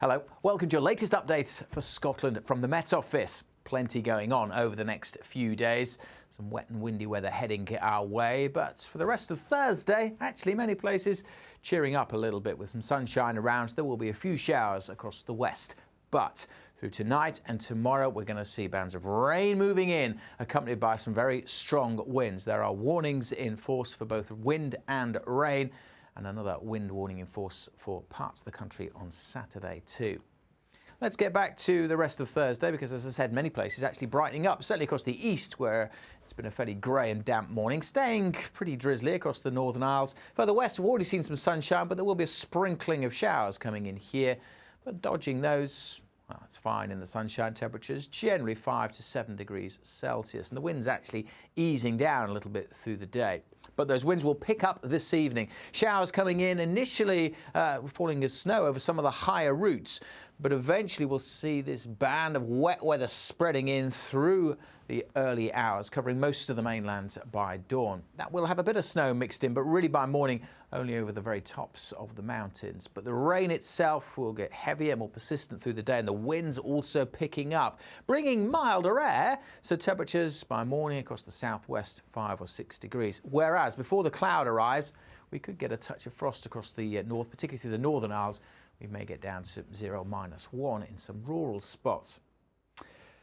Hello, welcome to your latest updates for Scotland from the Met Office. Plenty going on over the next few days. Some wet and windy weather heading our way, but for the rest of Thursday, actually many places cheering up a little bit with some sunshine around. There will be a few showers across the west, but through tonight and tomorrow we're going to see bands of rain moving in, accompanied by some very strong winds. There are warnings in force for both wind and rain, and another wind warning in force for parts of the country on Saturday too. Let's get back to the rest of Thursday because, as I said, many places actually brightening up, certainly across the east where it's been a fairly grey and damp morning, staying pretty drizzly across the Northern Isles. Further west, we've already seen some sunshine, but there will be a sprinkling of showers coming in here. But dodging those, well, it's fine in the sunshine. Temperatures generally 5 to 7 degrees Celsius, and the wind's actually easing down a little bit through the day. But those winds will pick up this evening. Showers coming in initially, falling as snow over some of the higher routes, but eventually we'll see this band of wet weather spreading in through the early hours, covering most of the mainland by dawn. That will have a bit of snow mixed in, but really by morning only over the very tops of the mountains. But the rain itself will get heavier, more persistent through the day, and the winds also picking up, bringing milder air, so temperatures by morning across the southwest 5 or 6 degrees. Whereas before the cloud arrives, we could get a touch of frost across the north, particularly through the Northern Isles. We may get down to 0 - 1 in some rural spots.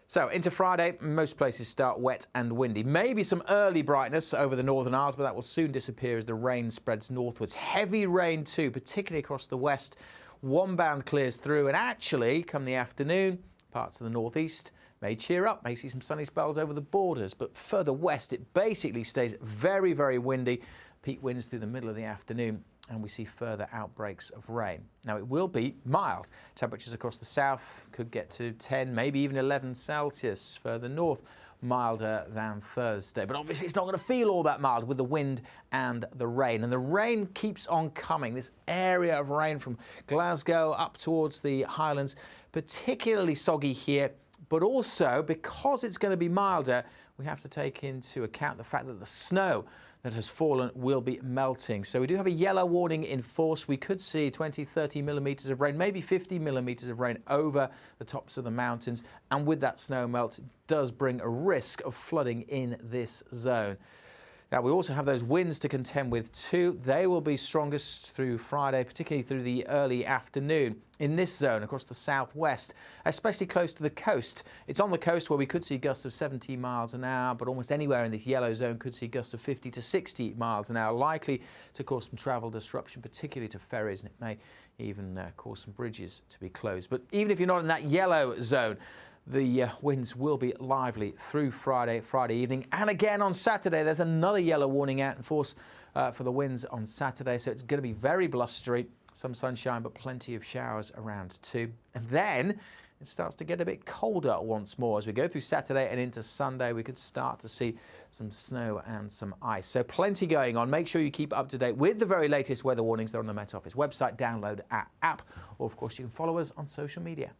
So into Friday, most places start wet and windy. Maybe some early brightness over the Northern Isles, but that will soon disappear as the rain spreads northwards. Heavy rain too, particularly across the west. One band clears through, and actually, come the afternoon, parts of the northeast may cheer up, may see some sunny spells over the borders, but further west it basically stays very, very windy. Peak winds through the middle of the afternoon, and we see further outbreaks of rain. Now, it will be mild. Temperatures across the south could get to 10, maybe even 11 Celsius. Further north, milder than Thursday. But obviously, it's not going to feel all that mild with the wind and the rain. And the rain keeps on coming. This area of rain from Glasgow up towards the Highlands, particularly soggy here. But also, because it's going to be milder, we have to take into account the fact that the snow that has fallen will be melting. So we do have a yellow warning in force. We could see 20, 30 millimetres of rain, maybe 50 millimetres of rain over the tops of the mountains. And with that snow melt, it does bring a risk of flooding in this zone. Now, we also have those winds to contend with too. They will be strongest through Friday, particularly through the early afternoon in this zone across the southwest, especially close to the coast. It's on the coast where we could see gusts of 70 miles an hour, but almost anywhere in this yellow zone could see gusts of 50 to 60 miles an hour, likely to cause some travel disruption, particularly to ferries, and it may even cause some bridges to be closed. But even if you're not in that yellow zone, the winds will be lively through Friday evening. And again on Saturday, there's another yellow warning out in force for the winds on Saturday. So it's going to be very blustery, some sunshine, but plenty of showers around too. And then it starts to get a bit colder once more. As we go through Saturday and into Sunday, we could start to see some snow and some ice. So plenty going on. Make sure you keep up to date with the very latest weather warnings. They're on the Met Office website. Download our app, or of course you can follow us on social media.